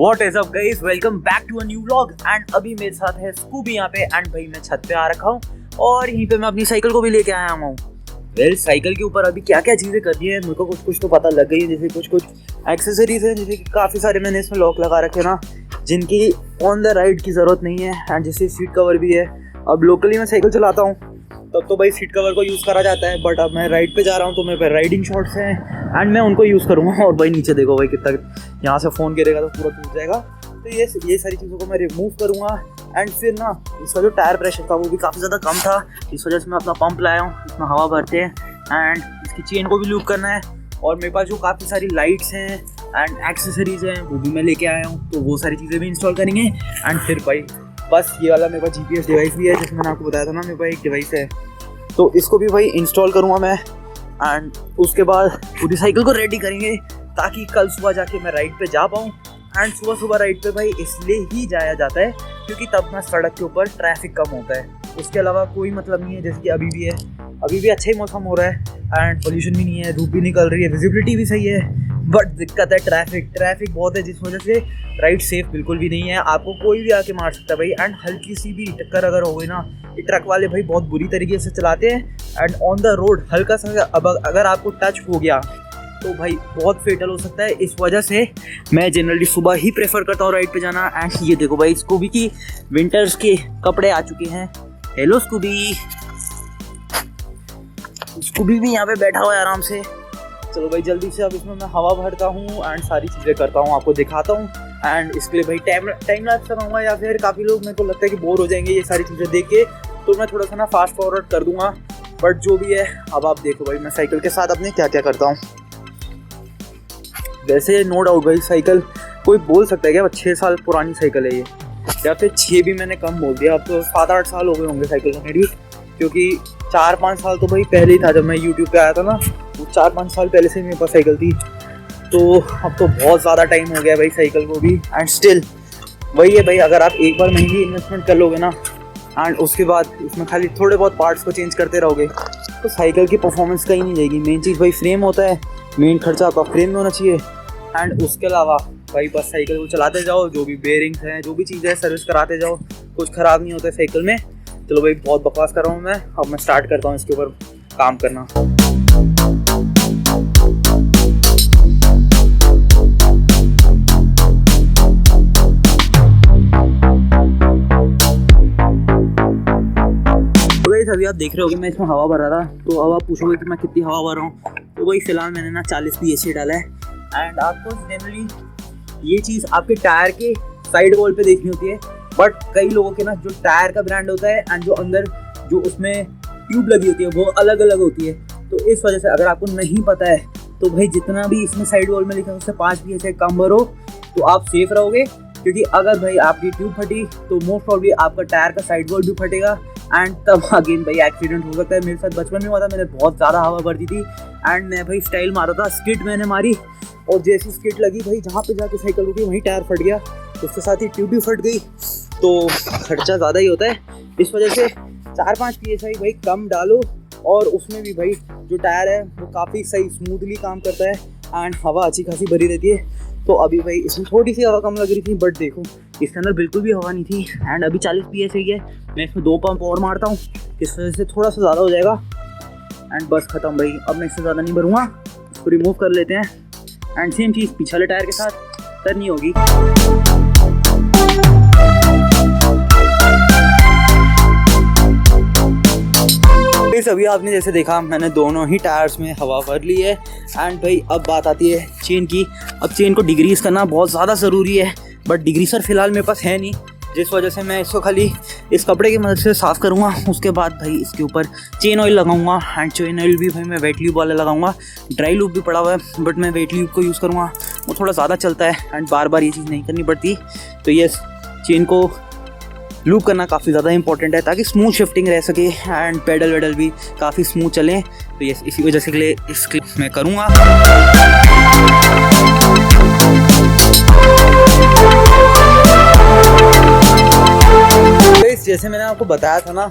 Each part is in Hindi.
What is up guys? Welcome back to a new vlog and अभी मेरे साथ है स्कूबी यहाँ पे एंड भाई मैं छत पे आ रखा हूँ और यहीं पे मैं अपनी साइकिल को भी लेके आया हूँ। साइकिल के ऊपर अभी क्या क्या चीज़ें करनी है मेरे को कुछ तो पता लग गई है। जैसे कुछ एक्सेसरीज है, जैसे कि काफ़ी सारे मैंने इसमें लॉक लगा रखे ना, जिनकी ऑन द राइड की ज़रूरत नहीं है एंड जैसे सीट कवर भी है। अब लोकली मैं साइकिल चलाता हूँ तब तो भाई सीट कवर को यूज़ करा जाता है, बट अब मैं राइड पे जा रहा हूँ तो मेरे पे राइडिंग शॉर्ट्स हैं एंड मैं उनको यूज़ करूँगा। और भाई नीचे देखो भाई कितना, यहाँ से फ़ोन गिरेगा तो पूरा टूट जाएगा। तो ये सारी चीज़ों को मैं रिमूव करूँगा एंड फिर ना इसका जो टायर प्रेशर था वो भी काफ़ी ज़्यादा कम था, इस वजह से मैं अपना पंप लाया हूँ, इसमें हवा भरते हैं एंड इसकी चेन को भी लूप करना है। और मेरे पास जो काफ़ी सारी लाइट्स हैं एंड एक्सेसरीज हैं वो भी मैं लेके आया हूँ, तो वो सारी चीज़ें भी इंस्टॉल करेंगे। एंड फिर भाई बस ये वाला मेरे पास GPS डिवाइस भी है, जैसे मैंने आपको बताया था ना, मेरे पास एक डिवाइस है, तो इसको भी भाई इंस्टॉल करूँगा मैं। एंड उसके बाद पूरी साइकिल को रेडी करेंगे ताकि कल सुबह जाके मैं राइड पे जा पाऊँ। एंड सुबह राइड पे भाई इसलिए ही जाया जाता है क्योंकि तब ना सड़क के ऊपर ट्रैफिक कम होता है, उसके अलावा कोई मतलब नहीं है। जैसे कि अभी भी है, अभी भी अच्छा ही मौसम हो रहा है एंड पोल्यूशन भी नहीं है, धूप भी निकल रही है, विजिबिलिटी भी सही है, बट दिक्कत है ट्रैफिक बहुत है, जिस वजह से राइड सेफ बिल्कुल भी नहीं है। आपको कोई भी आके मार सकता है भाई। एंड हल्की सी भी टक्कर अगर हो गई ना, ये ट्रक वाले भाई बहुत बुरी तरीके से चलाते हैं एंड ऑन द रोड हल्का सा अगर आपको टच हो गया तो भाई बहुत फेटल हो सकता है। इस वजह से मैं जनरली सुबह ही प्रेफर करता हूँ राइड पे जाना। एंड ये देखो भाई स्कूबी की विंटर्स के कपड़े आ चुके हैं। हेलो स्कूबी भी यहाँ पे बैठा हुआ है आराम से। चलो भाई जल्दी से अब इसमें मैं हवा भरता हूँ एंड सारी चीज़ें करता हूँ, आपको दिखाता हूँ। एंड इसके लिए भाई टाइम लैप्स लगाऊंगा, या फिर काफ़ी लोग मेरे को लगता है कि बोर हो जाएंगे ये सारी चीज़ें देख के, तो मैं थोड़ा सा ना फास्ट फॉरवर्ड कर दूंगा। बट जो भी है अब आप देखो भाई मैं साइकिल के साथ अपने क्या क्या करता हूँ। वैसे नो डाउट भाई साइकिल कोई बोल सकता है क्या 6 साल पुरानी साइकिल है ये, या फिर 6 भी मैंने कम बोल दिया, अब तो 7-8 साल हो गए होंगे साइकिल को मेरी, क्योंकि 4-5 साल तो भाई पहले ही था जब मैं यूट्यूब पे आया था ना, वो 4-5 साल पहले से मेरे पास साइकिल थी। तो अब तो बहुत ज़्यादा टाइम हो गया भाई साइकिल को भी। एंड स्टिल वही है भाई, अगर आप एक बार महंगी इन्वेस्टमेंट कर लोगे ना एंड उसके बाद इसमें खाली थोड़े बहुत पार्ट्स को चेंज करते रहोगे तो साइकिल की परफॉर्मेंस कहीं नहीं जाएगी। मेन चीज़ भाई फ्रेम होता है, मेन खर्चा आपका फ्रेम में होना चाहिए। एंड उसके अलावा भाई बस साइकिल को चलाते जाओ, जो भी बेयरिंग्स हैं जो भी चीज़ें हैं सर्विस कराते जाओ, कुछ ख़राब नहीं होता है साइकिल में। चलो भाई बहुत बकवास कर रहा हूँ मैं, अब मैं स्टार्ट करता हूँ इसके ऊपर काम करना। अभी आप देख रहे होगे मैं इसमें हवा भर रहा था, तो अब आप पूछोगे कि मैं कितनी हवा भर रहा हूँ, तो भाई फिलहाल मैंने ना 40 PSI डाला है। एंड आपको जनरली ये चीज़ आपके टायर के साइड वॉल पे देखनी होती है, बट कई लोगों के ना जो टायर का ब्रांड होता है एंड जो अंदर जो उसमें ट्यूब लगी होती है वो अलग अलग होती है। तो इस वजह से अगर आपको नहीं पता है तो भाई जितना भी इसमें साइड वॉल में लिखा है उससे 5 PSI कम भरो तो आप सेफ रहोगे, क्योंकि अगर भाई आपकी ट्यूब फटी तो मोस्ट प्रॉब्ली आपका टायर का साइड वॉल भी फटेगा एंड तब अगेन भाई एक्सीडेंट हो सकता है। मेरे साथ बचपन में हुआ था, मैंने बहुत ज़्यादा हवा भर दी थी एंड मैं भाई स्टाइल मारा था, स्किट मैंने मारी और जैसी स्किट लगी भाई जहाँ पे जाके साइकिल रुकी वहीं टायर फट गया, उसके साथ ही ट्यूब भी फट गई, तो खर्चा ज़्यादा ही होता है। इस वजह से 4-5 PSI भाई कम डालो, और उसमें भी भाई जो टायर है वो काफ़ी सही स्मूथली काम करता है एंड हवा अच्छी खासी भरी रहती है। तो अभी भाई इसमें थोड़ी सी हवा कम लग रही थी, बट देखो इसके अंदर बिल्कुल भी हवा नहीं थी। एंड अभी 40 PSI है, मैं इसमें 2 पंप और मारता हूँ, इस वजह से थोड़ा सा ज़्यादा हो जाएगा एंड बस ख़त्म भाई। अब मैं इससे ज़्यादा नहीं भरूँगा, इसको रिमूव कर लेते हैं एंड सेम चीज़ पीछे वाले टायर के साथ करनी होगी। अभी आपने जैसे देखा मैंने दोनों ही टायर्स में हवा भर ली है एंड भाई अब बात आती है चेन की। अब चेन को डिग्रीज करना बहुत ज़्यादा ज़रूरी है, बट डिग्रीसर फिलहाल मेरे पास है नहीं, जिस वजह से मैं इसको खाली इस कपड़े की मदद से साफ़ करूँगा। उसके बाद भाई इसके ऊपर चेन ऑयल लगाऊंगा एंड चेन ऑयल भी भाई मैं वेट ल्यूब वाला लगाऊंगा। ड्राई लूब भी पड़ा हुआ है बट मैं वेट ल्यूब को यूज़ करूँगा, वो थोड़ा ज़्यादा चलता है एंड बार बार ये चीज़ नहीं करनी पड़ती। तो ये चेन को लूप करना काफ़ी ज़्यादा इंपॉर्टेंट है ताकि स्मूथ शिफ्टिंग रह सके एंड पेडल वेडल भी काफ़ी स्मूथ चलें। तो ये इसी वजह से के लिए इस क्लिप मैं करूँगा। जैसे मैंने आपको बताया था ना,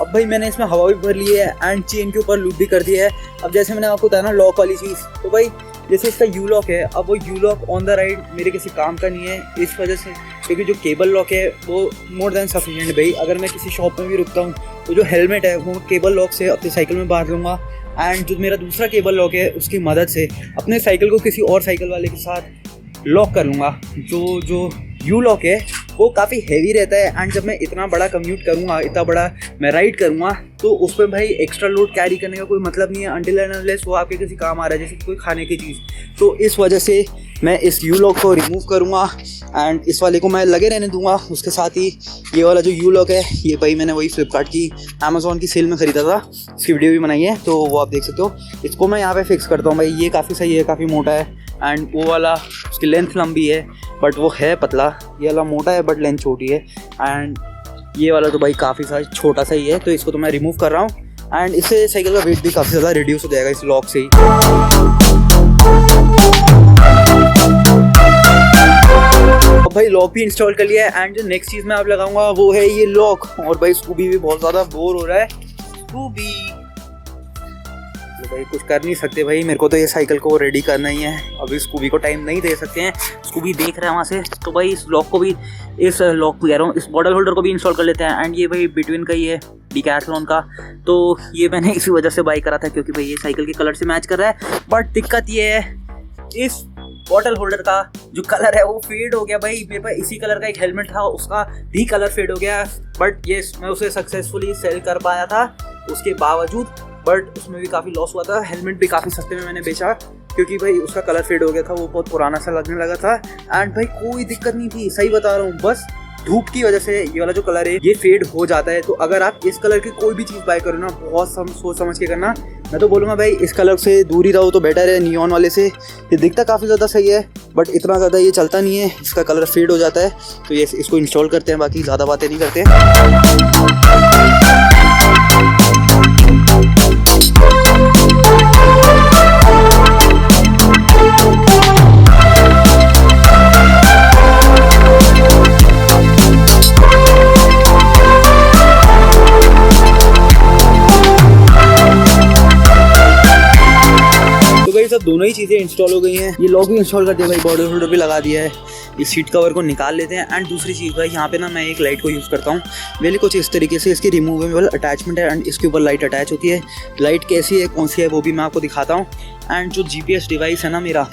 अब भाई मैंने इसमें हवा भी भर ली है एंड चेन के ऊपर लूप भी कर दिया है। अब जैसे मैंने आपको बताया ना लॉक वाली चीज़, तो भाई जैसे इसका यू लॉक है, अब वो you lock on the ride मेरे किसी काम का नहीं है इस वजह से, क्योंकि जो केबल लॉक है वो मोर देन सफिशिएंट भाई। अगर मैं किसी शॉप में भी रुकता हूँ तो जो हेलमेट है वो केबल लॉक से अपनी साइकिल में बांध लूँगा, एंड जो मेरा दूसरा केबल लॉक है उसकी मदद से अपने साइकिल को किसी और साइकिल वाले के साथ लॉक कर लूँगा। जो यू लॉक है वो काफ़ी हैवी रहता है, एंड जब मैं इतना बड़ा कम्यूट करूँगा, इतना बड़ा मैं राइड करूँगा, तो उस पर भाई एक्स्ट्रा लोड कैरी करने का कोई मतलब नहीं है अनटिल एंड अनलेस वो आपके किसी काम आ रहा है, जैसे कोई खाने की चीज़। तो इस वजह से मैं इस यू लॉक को रिमूव करूँगा एंड इस वाले को मैं लगे रहने दूँगा। उसके साथ ही ये वाला जो यू लॉक है ये भाई मैंने वही फ्लिपकार्ट की अमेज़ॉन की सेल में ख़रीदा था, इसकी वीडियो भी बनाई है तो वो आप देख सकते हो। इसको मैं यहाँ पे फिक्स करता हूँ भाई, ये काफ़ी सही है, काफ़ी मोटा है, एंड वो वाला उसकी लेंथ लंबी है बट वो है पतला, ये वाला मोटा है बट लेंथ छोटी है, एंड ये वाला तो भाई काफ़ी सारा छोटा सा ही है। तो इसको तो मैं रिमूव कर रहा हूँ, एंड इससे साइकिल का वेट भी काफ़ी ज़्यादा रिड्यूस हो जाएगा इस लॉक से ही। अब भाई लॉक भी इंस्टॉल कर लिया है, एंड जो नेक्स्ट चीज़ मैं आप लगाऊंगा वो है ये लॉक। और भाई स्कूबी भी बहुत ज़्यादा बोर हो रहा है। स्कूबी तो भाई कुछ कर नहीं सकते भाई, मेरे को तो ये साइकिल को रेडी करना ही है, अभी स्कूबी को टाइम नहीं दे सकते हैं। स्कूबी देख रहे हैं वहाँ से, तो भाई इस लॉक को भी, इस लॉक को कह रहा हूँ, इस बॉटल होल्डर को भी इंस्टॉल कर लेते हैं। एंड ये भाई बिटवीन का ही है, डिकैथलॉन का, तो ये मैंने इसी वजह से बाई करा था क्योंकि भाई ये साइकिल के कलर से मैच कर रहा है। बट दिक्कत ये है इस बॉटल होल्डर का जो कलर है वो फेड हो गया भाई। मेरे पास इसी कलर का एक हेलमेट था, उसका भी कलर फेड हो गया, बट ये मैं उसे सक्सेसफुली सेल कर पाया था उसके बावजूद, बट उसमें भी काफ़ी लॉस हुआ था। हेलमेट भी काफ़ी सस्ते में मैंने बेचा क्योंकि भाई उसका कलर फेड हो गया था, वो बहुत पुराना सा लगने लगा था। एंड भाई कोई दिक्कत नहीं थी, सही बता रहा हूँ, बस धूप की वजह से ये वाला जो कलर है ये फेड हो जाता है। तो अगर आप इस कलर की कोई भी चीज़ बाय करो ना, बहुत सोच समझ के करना। मैं तो बोलूँगा भाई इस कलर से दूर ही रहो तो बेटर है नियॉन वाले से। ये दिखता काफ़ी ज़्यादा सही है बट इतना ज़्यादा ये चलता नहीं है, इसका कलर फेड हो जाता है। तो ये इसको इंस्टॉल करते हैं, बाकी ज़्यादा बातें नहीं करते। सब दोनों ही चीज़ें इंस्टॉल हो गई हैं, ये लॉक भी इंस्टॉल कर दिया भाई, बॉटल होल्डर भी लगा दिया है। इस सीट कवर को निकाल लेते हैं। एंड दूसरी चीज़ भाई यहाँ पे ना मैं एक लाइट को यूज़ करता हूँ, वेली कुछ इस तरीके से, इसकी रिमूवेबल अटैचमेंट है एंड इसके ऊपर लाइट अटैच होती है। लाइट कैसी है, कौन सी है, वो भी मैं आपको दिखाता हूँ। एंड जो GPS डिवाइस है ना मेरा,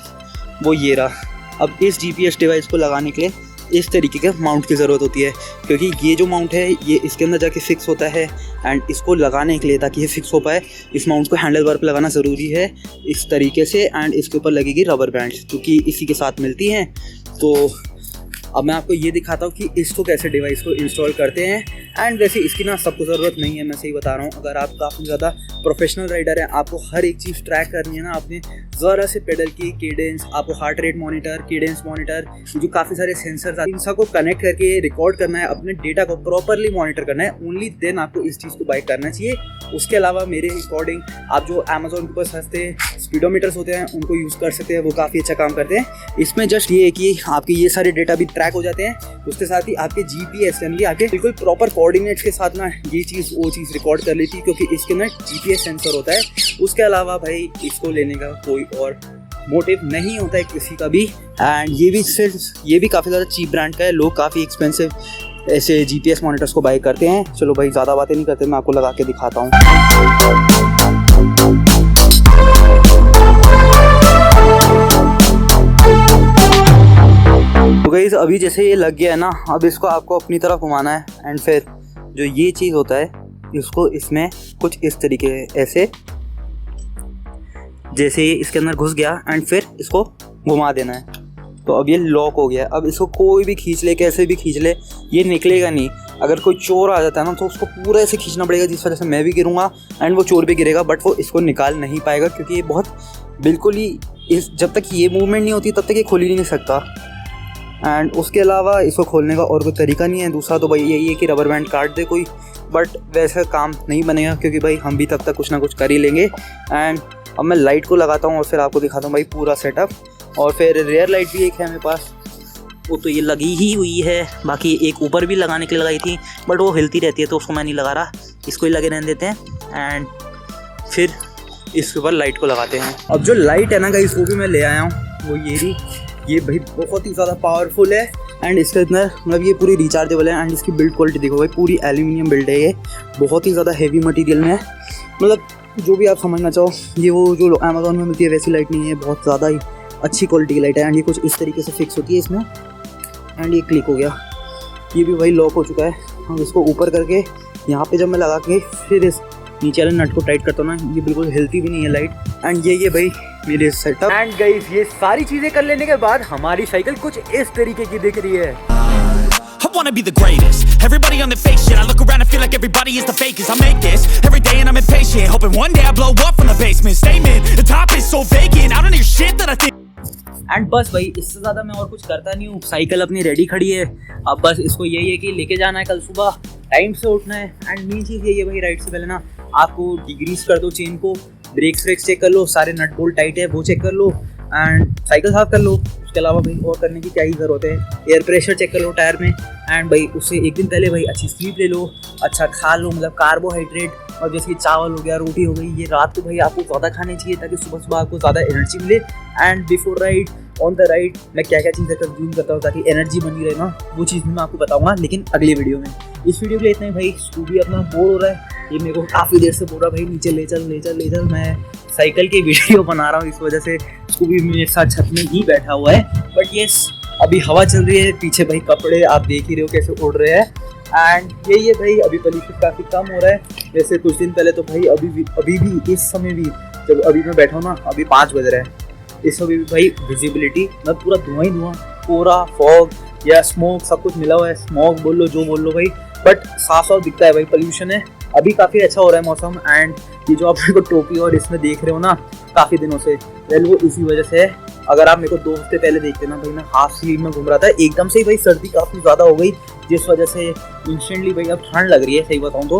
वो ये रहा। अब इस GPS डिवाइस को लगाने के लिए इस तरीके के माउंट की ज़रूरत होती है, क्योंकि ये जो माउंट है ये इसके अंदर जाके फिक्स होता है। एंड इसको लगाने के लिए, ताकि ये फिक्स हो पाए, इस माउंट को हैंडल बार पर लगाना ज़रूरी है इस तरीके से। एंड इसके ऊपर लगेगी रबर बैंड जो कि इसी के साथ मिलती हैं। तो अब मैं आपको ये दिखाता हूँ कि इसको कैसे डिवाइस को इंस्टॉल करते हैं। एंड वैसे इसकी ना सबको ज़रूरत नहीं है, मैं सही बता रहा हूँ। अगर आप काफ़ी ज़्यादा प्रोफेशनल राइडर हैं, आपको हर एक चीज़ ट्रैक करनी है ना, आपने ज़रा से पेडल की केडेंस, आपको heart rate monitor, cadence monitor, जो काफ़ी सारे सेंसर्स इन सबको कनेक्ट करके रिकॉर्ड करना है, अपने डेटा को प्रॉपरली मॉनिटर करना है, ओनली देन आपको इस चीज़ को बाय करना चाहिए। उसके अलावा मेरे अकॉर्डिंग आप जो अमेज़ॉन के ऊपर सस्ते स्पीडोमीटर्स होते हैं उनको यूज़ कर सकते हैं, वो काफ़ी अच्छा काम करते हैं। इसमें जस्ट ये है कि आपके ये सारे डेटा भी ट्रैक हो जाते हैं, उसके साथ ही आपके GPS यानी कि आपके बिल्कुल प्रॉपर कोऑर्डिनेट्स के साथ ना ये चीज़ वो चीज़ रिकॉर्ड कर लेती है, क्योंकि इसके अंदर GPS सेंसर होता है। उसके अलावा भाई इसको लेने का कोई और मोटिव नहीं होता है किसी का भी। एंड ये भी काफ़ी ज़्यादा चीप ब्रांड का है, लोग काफ़ी एक्सपेंसिव ऐसे GPS मॉनिटर्स को बाय करते हैं। चलो भाई ज़्यादा बातें नहीं करते, मैं आपको लगा के दिखाता हूँ। तो गाइस अभी जैसे ये लग गया है ना, अब इसको आपको अपनी तरफ घुमाना है। एंड फिर जो ये चीज़ होता है इसको इसमें कुछ इस तरीके ऐसे, जैसे ये इसके अंदर घुस गया, एंड फिर इसको घुमा देना है। तो अब ये लॉक हो गया। अब इसको कोई भी खींच ले, कैसे भी खींच ले, ये निकलेगा नहीं। अगर कोई चोर आ जाता है ना तो उसको पूरा ऐसे खींचना पड़ेगा, जिस वजह से मैं भी गिरूंगा एंड वो चोर भी गिरेगा, बट वो इसको निकाल नहीं पाएगा, क्योंकि ये बहुत बिल्कुल ही जब तक ये मूवमेंट नहीं होती तब तक ये खोल ही नहीं सकता। एंड उसके अलावा इसको खोलने का और कोई तरीका नहीं है। दूसरा तो भाई यही है कि रबर बैंड काट दे कोई, बट वैसा काम नहीं बनेगा, क्योंकि भाई हम भी तब तक कुछ ना कुछ कर ही लेंगे। एंड अब मैं लाइट को लगाता हूँ और फिर आपको दिखाता हूँ भाई पूरा सेटअप। और फिर रेयर लाइट भी एक है मेरे पास, वो तो ये लगी ही हुई है, बाकी एक ऊपर भी लगाने के लिए लगाई थी, बट वो हिलती रहती है तो उसको मैं नहीं लगा रहा, इसको ही लगे रहने देते हैं। एंड फिर इसके ऊपर लाइट को लगाते हैं। अब जो लाइट है ना गाइस वो भी मैं ले आया हूँ, वो ये रही। ये भाई बहुत ही ज़्यादा पावरफुल है एंड इसका इतना मतलब ये पूरी रिचार्जेबल है एंड इसकी बिल्ड क्वालिटी देखो भाई, पूरी एल्यूमिनियम बिल्ड है ये, बहुत ही ज़्यादा हेवी मटेरियल में है। मतलब जो भी आप समझना चाहो, ये वो जो अमेज़ॉन में मिलती है वैसी लाइट नहीं है, बहुत ज़्यादा ही अच्छी क्वालिटी की लाइट है एंड ये कुछ इस तरीके से फिक्स होती है इसमें एंड ये क्लिक हो गया, ये भी भाई लॉक हो चुका है। हम इसको ऊपर करके यहाँ पे जब मैं लगा के फिर इस नीचे वाले नट को टाइट करता हूँ ना, ये बिल्कुल हिलती भी नहीं है लाइट। एंड ये भाई मेरे सेटअप एंड गाइस ये सारी चीज़ें कर लेने के बाद हमारी साइकिल कुछ इस तरीके की दिख रही है। I wanna be the greatest. Everybody on the fake shit. I look around and feel like everybody is the fakest. I make this every day and I'm impatient, hoping one day I blow up from the basement. Statement, the top is so vacant. I don't hear shit that I think. And बस भाई इससे ज़्यादा मैं और कुछ करता नहीं हूँ। साइकिल अपनी रेडी खड़ी है, अब बस इसको यही है कि लेके जाना है, कल सुबह टाइम से उठना है। एंड मेन चीज़ यही है भाई, राइड से पहले ना आपको डिग्रीज कर दो चेन को, ब्रेक्स व्रेक्स चेक कर लो, सारे नट बोल्ट टाइट है वो चेक कर लो एंड साइकिल साफ कर लो। उसके अलावा भाई और करने की क्या ही ज़रूरत है, एयर प्रेशर चेक कर लो टायर में एंड भाई उससे एक दिन पहले भाई अच्छी स्लीप ले लो, अच्छा खा लो, मतलब कार्बोहाइड्रेट और जैसे कि चावल हो गया, रोटी हो गई, ये रात को भाई आपको ज़्यादा खाने चाहिए ताकि सुबह सुबह आपको ज़्यादा एनर्जी मिले। And before ride on the ride मैं क्या क्या चीज़ें कंज्यूम करता हूँ ताकि एनर्जी बनी रहे ना, वो चीज़ भी मैं आपको बताऊँगा लेकिन अगली वीडियो में। इस वीडियो के लिए इतना ही भाई। स्कूबी अपना बोर हो रहा है, ये मेरे को काफ़ी देर से बोल रहा भाई नीचे ले चल। मैं साइकिल की वीडियो बना रहा हूँ, इस वजह से स्कूबी मेरे साथ छत में ही बैठा हुआ है। बट येस अभी हवा चल रही है, पीछे भाई कपड़े आप देख ही रहे हो कैसे उड़ रहे हैं एंड यही है भाई। अभी पोल्यूशन काफ़ी कम हो रहा है, वैसे कुछ दिन पहले तो भाई अभी भी इस समय भी जब अभी मैं बैठा हूँ ना, अभी 5 बज रहा है, इस समय भी भाई विजिबिलिटी मतलब पूरा धुआं ही धुआं, पूरा फॉग या स्मोक सब कुछ मिला हुआ है। स्मोक बोल लो जो बोल लो भाई, बट साफ दिखता है भाई, पोल्यूशन है। अभी काफ़ी अच्छा हो रहा है मौसम एंड ये जो आप मेरे को टोपी और इसमें देख रहे हो ना काफ़ी दिनों से, वेल वो इसी वजह से है। अगर आप मेरे को 2 हफ्ते पहले देखते ना भाई, मैं हाफ स्लीव में घूम रहा था, एकदम से ही भाई सर्दी काफ़ी ज़्यादा हो गई जिस वजह से इंस्टेंटली भाई अब ठंड लग रही है सही बताऊँ तो।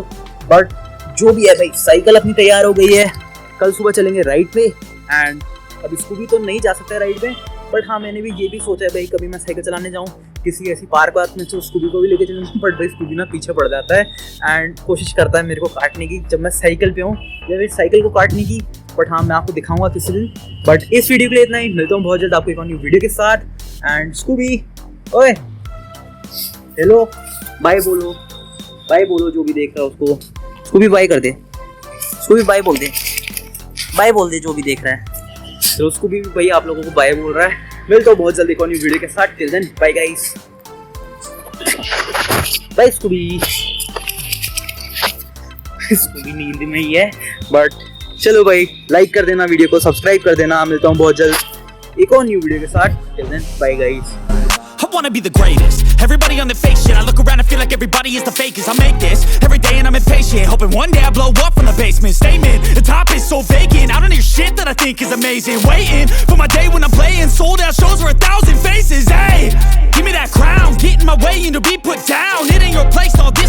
बट जो भी है भाई साइकिल अपनी तैयार हो गई है, कल सुबह चलेंगे राइड पे एंड अब स्कूबी तो नहीं जा सकता है राइड पे, बट हाँ मैंने भी ये भी सोचा है भाई कभी मैं साइकिल चलाने जाऊँ किसी ऐसी पार्क में तो स्कूबी को भी लेके चलूँगा। बट भाई स्कूबी ना पीछे पड़ जाता है एंड कोशिश करता है मेरे को काटने की जब मैं साइकिल पे हूँ, या फिर साइकिल को काटने की। बट हाँ मैं आपको दिखाऊंगा किसी दिन। बट इस वीडियो के लिए इतना ही, मिलता हूँ बहुत जल्द आपको एक और न्यू वीडियो के साथ। एंड स्कूबी ओए हेलो बाय बोलो जो भी देख रहा है उसको, स्कूबी बाय कर दे, स्कूबी बाय बोल दे जो भी देख रहा है। तो उसको भी भाई आप लोगों को बाय बोल रहा है। मिलता हूँ बहुत जल्दी एक और न्यू वीडियो के साथ। Till then bye guys, bye Scooby. Scooby नींद में ही है बट चलो भाई लाइक कर देना वीडियो को, सब्सक्राइब कर देना। मिलता हूँ बहुत जल्द एक और न्यू वीडियो के साथ। Till then bye guys. I wanna be the greatest. Everybody on the fake shit. I look around and feel like everybody is the fakest. I make this every day and I'm impatient, hoping one day I blow up from the basement. Statement, the top is so vacant. I don't hear shit that I think is amazing. Waiting for my day when I'm playing sold out shows for 1,000 faces. Hey, give me that crown, get in my way and to be put down. It ain't your place, all this